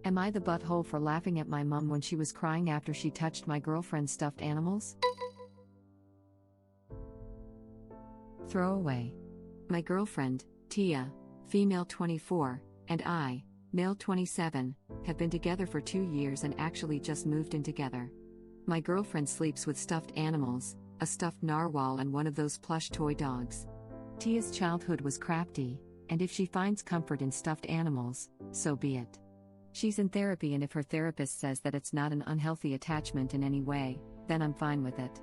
Am I the butthole for laughing at my mom when she was crying after she touched my girlfriend's stuffed animals? Throwaway. My girlfriend, Tia, female 24, and I, male 27, have been together for 2 years and actually just moved in together. My girlfriend sleeps with stuffed animals, a stuffed narwhal and one of those plush toy dogs. Tia's childhood was crafty, and if she finds comfort in stuffed animals, so be it. She's in therapy, and if her therapist says that it's not an unhealthy attachment in any way, then I'm fine with it.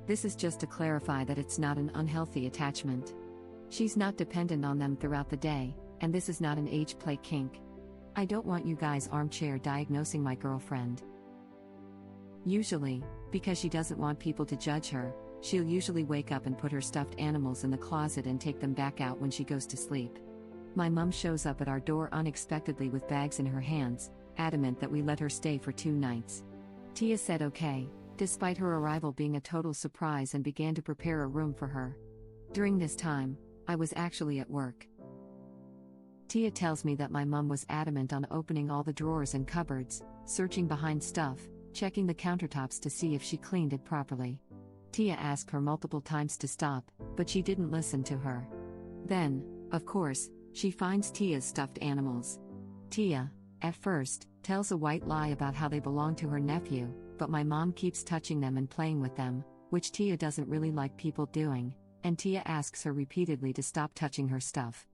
This is just to clarify that it's not an unhealthy attachment. She's not dependent on them throughout the day, and this is not an age play kink. I don't want you guys armchair diagnosing my girlfriend. Usually, because she doesn't want people to judge her, she'll usually wake up and put her stuffed animals in the closet and take them back out when she goes to sleep. My mom shows up at our door unexpectedly with bags in her hands, adamant that we let her stay for 2 nights. Tia said okay, despite her arrival being a total surprise, and began to prepare a room for her. During this time, I was actually at work. Tia tells me that my mom was adamant on opening all the drawers and cupboards, searching behind stuff, checking the countertops to see if she cleaned it properly. Tia asked her multiple times to stop, but she didn't listen to her. Then, of course, she finds Tia's stuffed animals. Tia, at first, tells a white lie about how they belong to her nephew, but my mom keeps touching them and playing with them, which Tia doesn't really like people doing, and Tia asks her repeatedly to stop touching her stuff.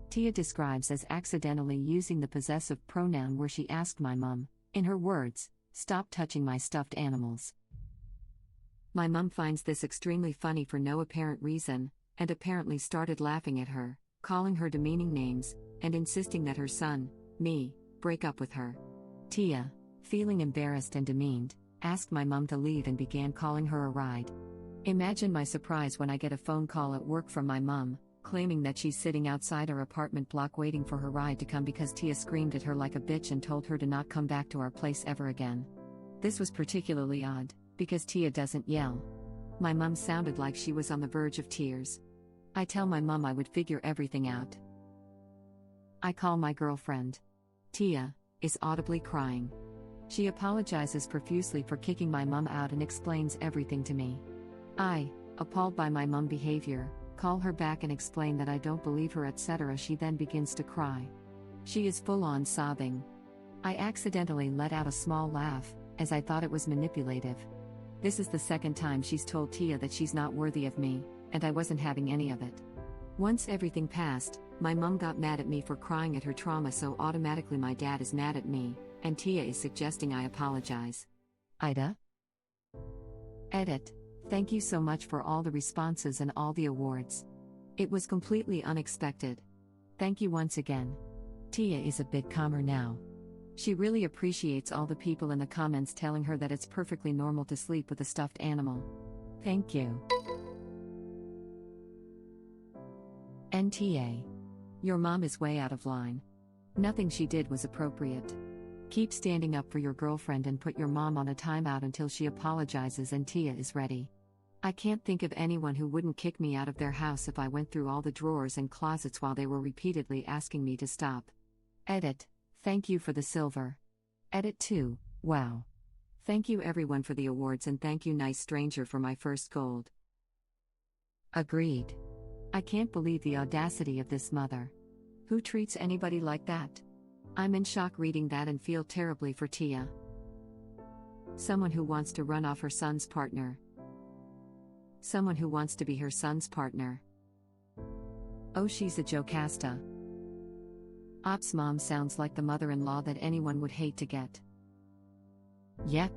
Tia describes as accidentally using the possessive pronoun where she asked my mom, in her words, "Stop touching my stuffed animals." My mom finds this extremely funny for no apparent reason, and apparently started laughing at her, calling her demeaning names, and insisting that her son, me, break up with her. Tia, feeling embarrassed and demeaned, asked my mom to leave and began calling her a ride. Imagine my surprise when I get a phone call at work from my mom, claiming that she's sitting outside our apartment block waiting for her ride to come because Tia screamed at her like a bitch and told her to not come back to our place ever again. This was particularly odd, because Tia doesn't yell. My mom sounded like she was on the verge of tears. I tell my mom I would figure everything out. I call my girlfriend. Tia is audibly crying. She apologizes profusely for kicking my mom out and explains everything to me. I, appalled by my mom behavior, call her back and explain that I don't believe her, etc. She then begins to cry. She is full-on sobbing. I accidentally let out a small laugh, as I thought it was manipulative. This is the second time she's told Tia that she's not worthy of me, and I wasn't having any of it. Once everything passed, my mom got mad at me for crying at her trauma, so automatically my dad is mad at me, and Tia is suggesting I apologize. AITA? Edit. Thank you so much for all the responses and all the awards. It was completely unexpected. Thank you once again. Tia is a bit calmer now. She really appreciates all the people in the comments telling her that it's perfectly normal to sleep with a stuffed animal. Thank you. NTA. Your mom is way out of line. Nothing she did was appropriate. Keep standing up for your girlfriend and put your mom on a timeout until she apologizes and Tia is ready. I can't think of anyone who wouldn't kick me out of their house if I went through all the drawers and closets while they were repeatedly asking me to stop. Edit. Thank you for the silver. Edit 2. Wow. Thank you everyone for the awards, and thank you nice stranger for my first gold. Agreed. I can't believe the audacity of this mother. Who treats anybody like that? I'm in shock reading that and feel terribly for Tia. Someone who wants to run off her son's partner. Someone who wants to be her son's partner. Oh, she's a jocasta. Ops mom sounds like the mother-in-law that anyone would hate to get. Yep.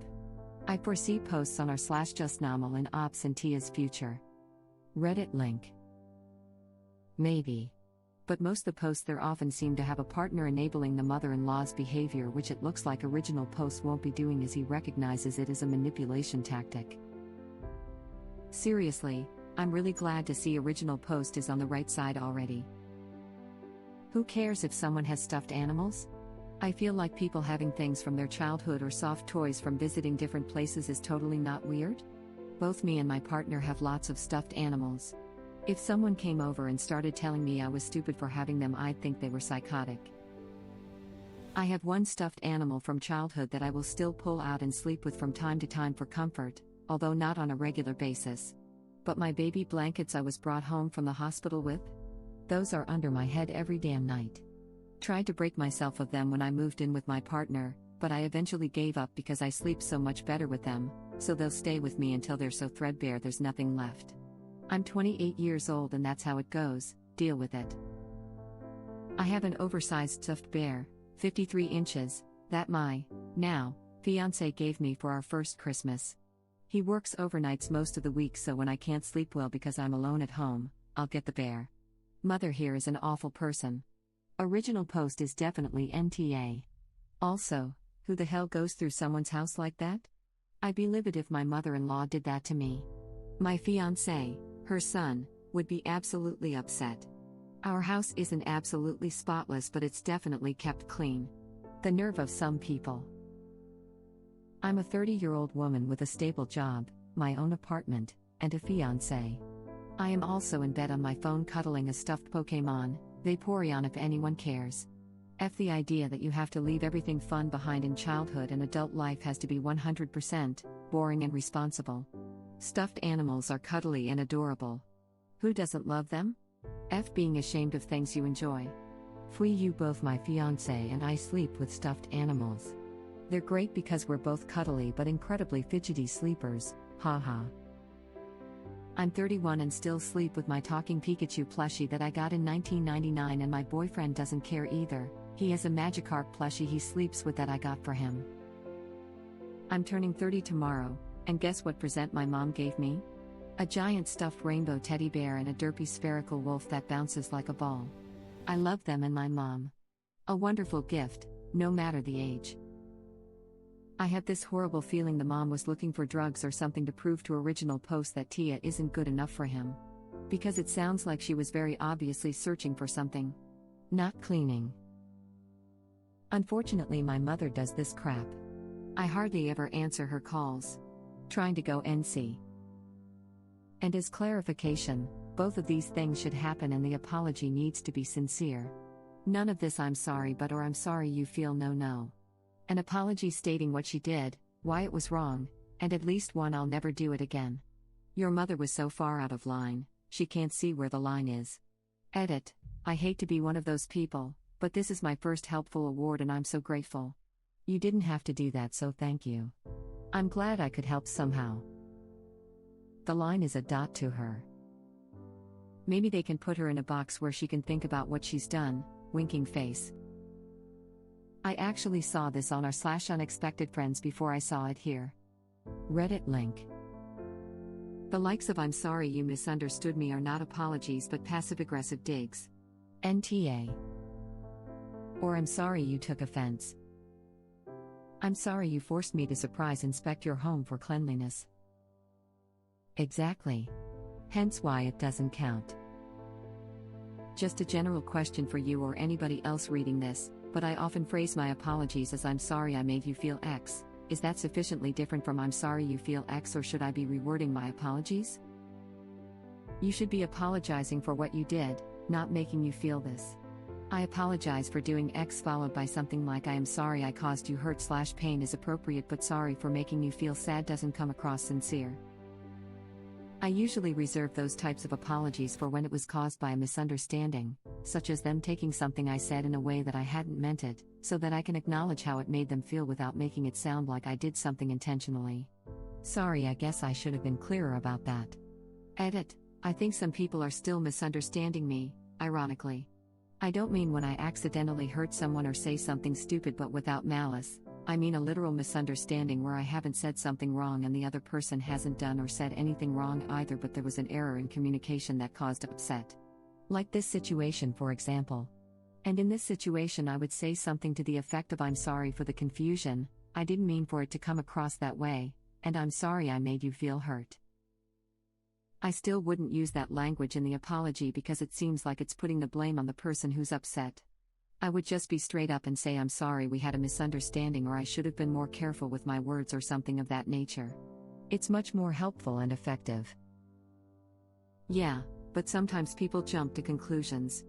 I foresee posts on r/justnormal in Ops and Tia's future. Reddit link. Maybe. But most of the posts there often seem to have a partner enabling the mother-in-law's behavior, which it looks like original post won't be doing, as he recognizes it as a manipulation tactic. Seriously, I'm really glad to see original post is on the right side already. Who cares if someone has stuffed animals? I feel like people having things from their childhood or soft toys from visiting different places is totally not weird. Both me and my partner have lots of stuffed animals. If someone came over and started telling me I was stupid for having them, I'd think they were psychotic. I have one stuffed animal from childhood that I will still pull out and sleep with from time to time for comfort, although not on a regular basis. But my baby blankets I was brought home from the hospital with? Those are under my head every damn night. Tried to break myself of them when I moved in with my partner, but I eventually gave up because I sleep so much better with them, so they'll stay with me until they're so threadbare there's nothing left. I'm 28 years old and that's how it goes, deal with it. I have an oversized stuffed bear, 53 inches, that my, now, fiancé gave me for our first Christmas. He works overnights most of the week, so when I can't sleep well because I'm alone at home, I'll get the bear. Mother here is an awful person. Original post is definitely NTA. Also, who the hell goes through someone's house like that? I'd be livid if my mother-in-law did that to me. My fiancé, her son, would be absolutely upset. Our house isn't absolutely spotless, but it's definitely kept clean. The nerve of some people. I'm a 30-year-old woman with a stable job, my own apartment, and a fiancé. I am also in bed on my phone cuddling a stuffed Pokémon, Vaporeon if anyone cares. F the idea that you have to leave everything fun behind in childhood and adult life has to be 100% boring and responsible. Stuffed animals are cuddly and adorable. Who doesn't love them? F being ashamed of things you enjoy. Fui you both my fiancé and I sleep with stuffed animals. They're great because we're both cuddly but incredibly fidgety sleepers, haha. I'm 31 and still sleep with my talking Pikachu plushie that I got in 1999 and my boyfriend doesn't care either, he has a Magikarp plushie he sleeps with that I got for him. I'm turning 30 tomorrow, and guess what present my mom gave me? A giant stuffed rainbow teddy bear and a derpy spherical wolf that bounces like a ball. I love them and my mom. A wonderful gift, no matter the age. I have this horrible feeling the mom was looking for drugs or something to prove to original post that Tia isn't good enough for him. Because it sounds like she was very obviously searching for something. Not cleaning. Unfortunately my mother does this crap. I hardly ever answer her calls. Trying to go NC. And as clarification, both of these things should happen and the apology needs to be sincere. None of this I'm sorry but or I'm sorry you feel no. An apology stating what she did, why it was wrong, and at least one I'll never do it again. Your mother was so far out of line, she can't see where the line is. Edit, I hate to be one of those people, but this is my first helpful award and I'm so grateful. You didn't have to do that, so thank you. I'm glad I could help somehow. The line is a dot to her. Maybe they can put her in a box where she can think about what she's done, winking face. I actually saw this on our /unexpected friends before I saw it here. Reddit link. The likes of I'm sorry you misunderstood me are not apologies but passive-aggressive digs. NTA. Or I'm sorry you took offense. I'm sorry you forced me to surprise inspect your home for cleanliness. Exactly. Hence why it doesn't count. Just a general question for you or anybody else reading this, but I often phrase my apologies as I'm sorry I made you feel X. Is that sufficiently different from I'm sorry you feel X, or should I be rewording my apologies? You should be apologizing for what you did, not making you feel this. I apologize for doing X followed by something like I am sorry I caused you hurt/pain is appropriate, but sorry for making you feel sad doesn't come across sincere. I usually reserve those types of apologies for when it was caused by a misunderstanding, such as them taking something I said in a way that I hadn't meant it, so that I can acknowledge how it made them feel without making it sound like I did something intentionally. Sorry, I guess I should have been clearer about that. Edit, I think some people are still misunderstanding me, ironically. I don't mean when I accidentally hurt someone or say something stupid but without malice. I mean a literal misunderstanding where I haven't said something wrong and the other person hasn't done or said anything wrong either, but there was an error in communication that caused upset. Like this situation, for example. And in this situation I would say something to the effect of I'm sorry for the confusion, I didn't mean for it to come across that way, and I'm sorry I made you feel hurt. I still wouldn't use that language in the apology because it seems like it's putting the blame on the person who's upset. I would just be straight up and say I'm sorry we had a misunderstanding, or I should have been more careful with my words, or something of that nature. It's much more helpful and effective. Yeah, but sometimes people jump to conclusions.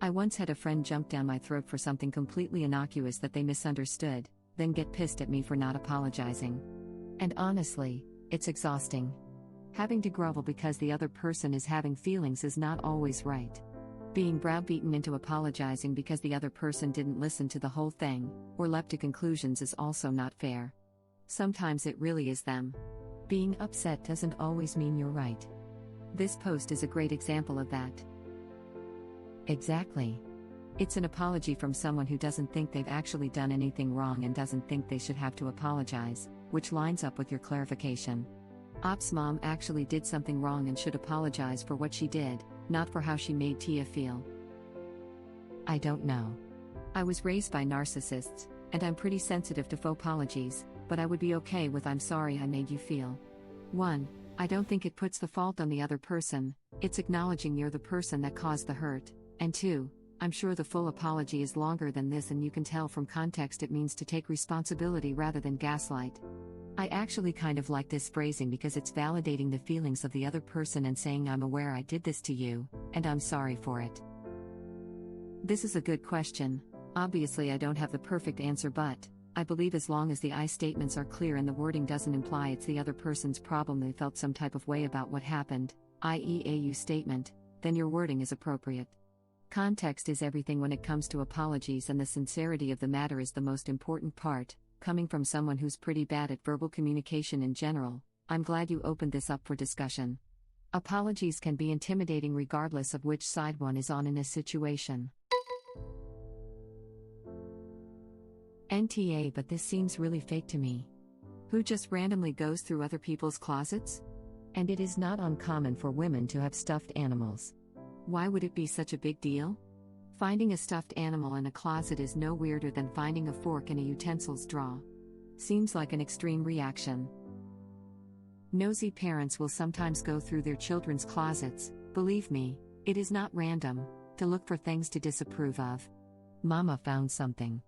I once had a friend jump down my throat for something completely innocuous that they misunderstood, then get pissed at me for not apologizing. And honestly, it's exhausting. Having to grovel because the other person is having feelings is not always right. Being browbeaten into apologizing because the other person didn't listen to the whole thing, or leapt to conclusions is also not fair. Sometimes it really is them. Being upset doesn't always mean you're right. This post is a great example of that. Exactly. It's an apology from someone who doesn't think they've actually done anything wrong and doesn't think they should have to apologize, which lines up with your clarification. Op's mom actually did something wrong and should apologize for what she did, not for how she made Tia feel. I don't know. I was raised by narcissists, and I'm pretty sensitive to faux apologies, but I would be okay with "I'm sorry I made you feel." 1. I don't think it puts the fault on the other person, it's acknowledging you're the person that caused the hurt, and 2. I'm sure the full apology is longer than this, and you can tell from context it means to take responsibility rather than gaslight. I actually kind of like this phrasing because it's validating the feelings of the other person and saying "I'm aware I did this to you, and I'm sorry for it." This is a good question. Obviously I don't have the perfect answer, but I believe as long as the I statements are clear and the wording doesn't imply it's the other person's problem they felt some type of way about what happened, i.e. a you statement, then your wording is appropriate. Context is everything when it comes to apologies, and the sincerity of the matter is the most important part. Coming from someone who's pretty bad at verbal communication in general, I'm glad you opened this up for discussion. Apologies can be intimidating regardless of which side one is on in a situation. NTA, but this seems really fake to me. Who just randomly goes through other people's closets? And it is not uncommon for women to have stuffed animals. Why would it be such a big deal? Finding a stuffed animal in a closet is no weirder than finding a fork in a utensil's drawer. Seems like an extreme reaction. Nosy parents will sometimes go through their children's closets. Believe me, it is not random, to look for things to disapprove of. Mama found something.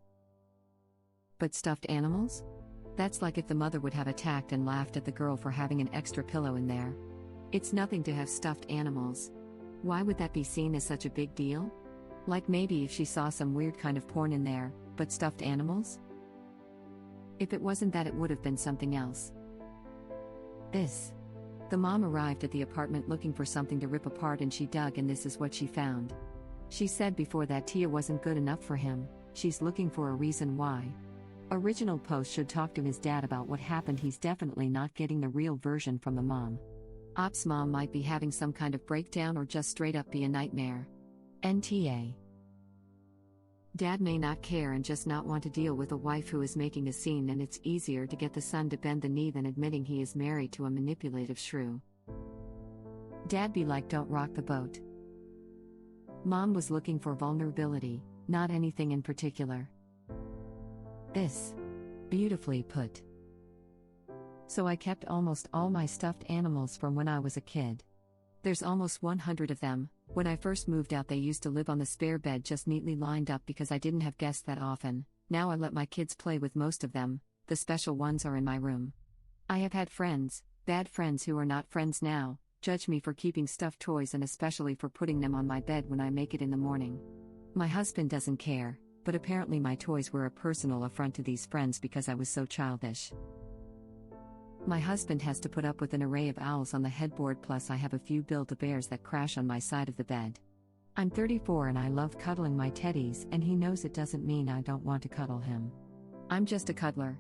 But stuffed animals? That's like if the mother would have attacked and laughed at the girl for having an extra pillow in there. It's nothing to have stuffed animals. Why would that be seen as such a big deal? Like maybe if she saw some weird kind of porn in there, but stuffed animals? If it wasn't that, it would have been something else. The mom arrived at the apartment looking for something to rip apart, and she dug, and this is what she found. She said before that Tia wasn't good enough for him, she's looking for a reason why. Original post should talk to his dad about what happened. He's definitely not getting the real version from the mom. Op's mom might be having some kind of breakdown or just straight up be a nightmare. NTA. Dad may not care and just not want to deal with a wife who is making a scene, and it's easier to get the son to bend the knee than admitting he is married to a manipulative shrew. Dad be like, don't rock the boat. Mom was looking for vulnerability, not anything in particular. Beautifully put. So I kept almost all my stuffed animals from when I was a kid. There's almost 100 of them. When I first moved out, they used to live on the spare bed just neatly lined up because I didn't have guests that often. Now I let my kids play with most of them. The special ones are in my room. I have had friends, bad friends who are not friends now, judge me for keeping stuffed toys and especially for putting them on my bed when I make it in the morning. My husband doesn't care, but apparently my toys were a personal affront to these friends because I was so childish. My husband has to put up with an array of owls on the headboard, plus I have a few Build-A-Bears that crash on my side of the bed. I'm 34 and I love cuddling my teddies, and he knows it doesn't mean I don't want to cuddle him. I'm just a cuddler.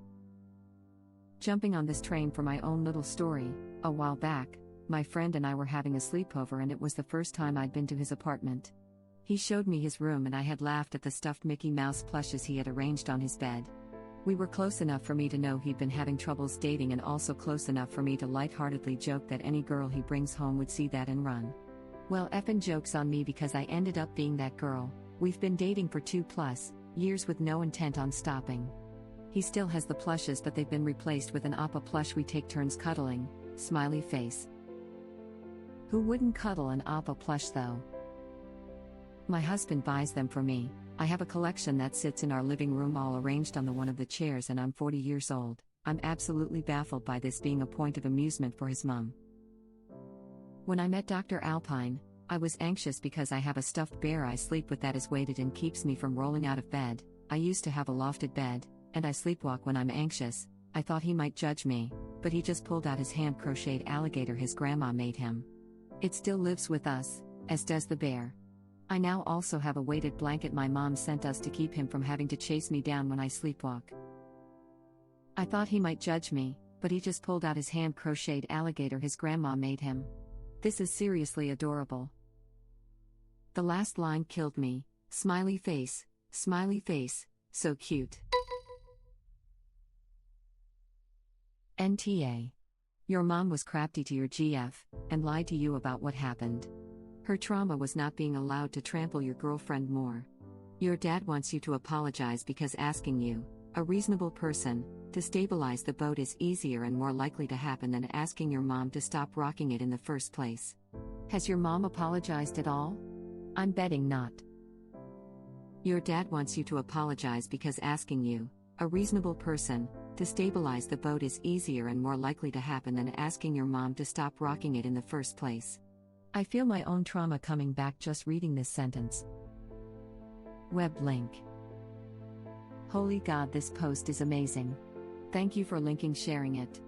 Jumping on this train for my own little story, a while back, my friend and I were having a sleepover, and it was the first time I'd been to his apartment. He showed me his room, and I had laughed at the stuffed Mickey Mouse plushes he had arranged on his bed. We were close enough for me to know he'd been having troubles dating, and also close enough for me to lightheartedly joke that any girl he brings home would see that and run. Well, effing joke's on me because I ended up being that girl. We've been dating for 2+ years with no intent on stopping. He still has the plushes, but they've been replaced with an Appa plush we take turns cuddling, smiley face. Who wouldn't cuddle an Appa plush though? My husband buys them for me. I have a collection that sits in our living room all arranged on one of the chairs, and I'm 40 years old. I'm absolutely baffled by this being a point of amusement for his mom. When I met Dr. Alpine, I was anxious because I have a stuffed bear I sleep with that is weighted and keeps me from rolling out of bed. I used to have a lofted bed, and I sleepwalk when I'm anxious. I thought he might judge me, but he just pulled out his hand-crocheted alligator his grandma made him. It still lives with us, as does the bear. I now also have a weighted blanket my mom sent us to keep him from having to chase me down when I sleepwalk. I thought he might judge me, but he just pulled out his hand-crocheted alligator his grandma made him. This is seriously adorable. The last line killed me. Smiley face, so cute. NTA. Your mom was crafty to your GF, and lied to you about what happened. Her trauma was not being allowed to trample your girlfriend more. Your dad wants you to apologize because asking you, a reasonable person, to stabilize the boat is easier and more likely to happen than asking your mom to stop rocking it in the first place. Has your mom apologized at all? I'm betting not. Your dad wants you to apologize because asking you, a reasonable person, to stabilize the boat is easier and more likely to happen than asking your mom to stop rocking it in the first place. I feel my own trauma coming back just reading this sentence. Web link. Holy God, this post is amazing. Thank you for linking sharing it.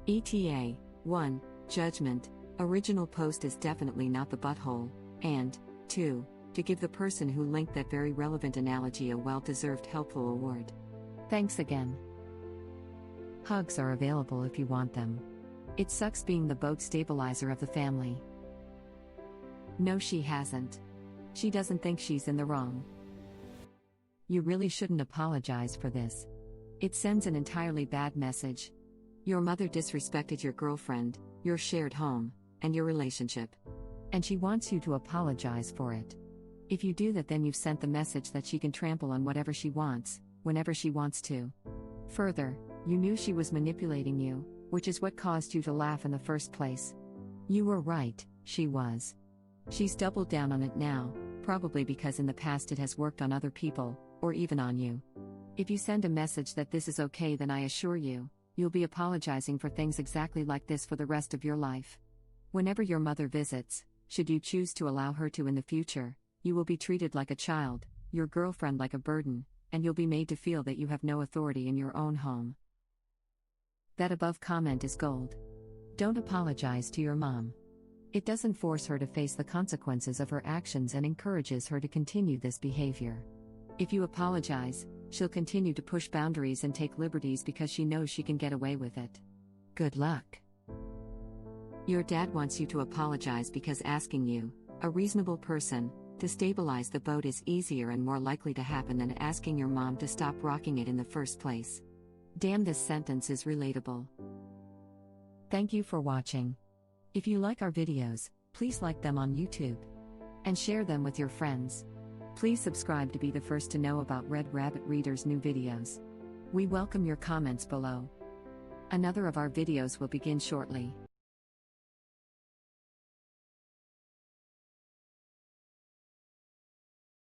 ETA, 1. Judgment. Original post is definitely not the butthole, and 2. To give the person who linked that very relevant analogy a well-deserved helpful award. Thanks again. Hugs are available if you want them. It sucks being the boat stabilizer of the family. No, she hasn't. She doesn't think she's in the wrong. You really shouldn't apologize for this. It sends an entirely bad message. Your mother disrespected your girlfriend, your shared home, and your relationship. And she wants you to apologize for it. If you do that, then you've sent the message that she can trample on whatever she wants, whenever she wants to. Further, you knew she was manipulating you, which is what caused you to laugh in the first place. You were right, she was. She's doubled down on it now, probably because in the past it has worked on other people, or even on you. If you send a message that this is okay, then I assure you, you'll be apologizing for things exactly like this for the rest of your life. Whenever your mother visits, should you choose to allow her to in the future, you will be treated like a child, your girlfriend like a burden, and you'll be made to feel that you have no authority in your own home. That above comment is gold. Don't apologize to your mom. It doesn't force her to face the consequences of her actions and encourages her to continue this behavior. If you apologize, she'll continue to push boundaries and take liberties because she knows she can get away with it. Good luck. Your dad wants you to apologize because asking you, a reasonable person, to stabilize the boat is easier and more likely to happen than asking your mom to stop rocking it in the first place. Damn, this sentence is relatable. Thank you for watching. If you like our videos, please like them on YouTube. And share them with your friends. Please subscribe to be the first to know about Red Rabbit Reader's new videos. We welcome your comments below. Another of our videos will begin shortly.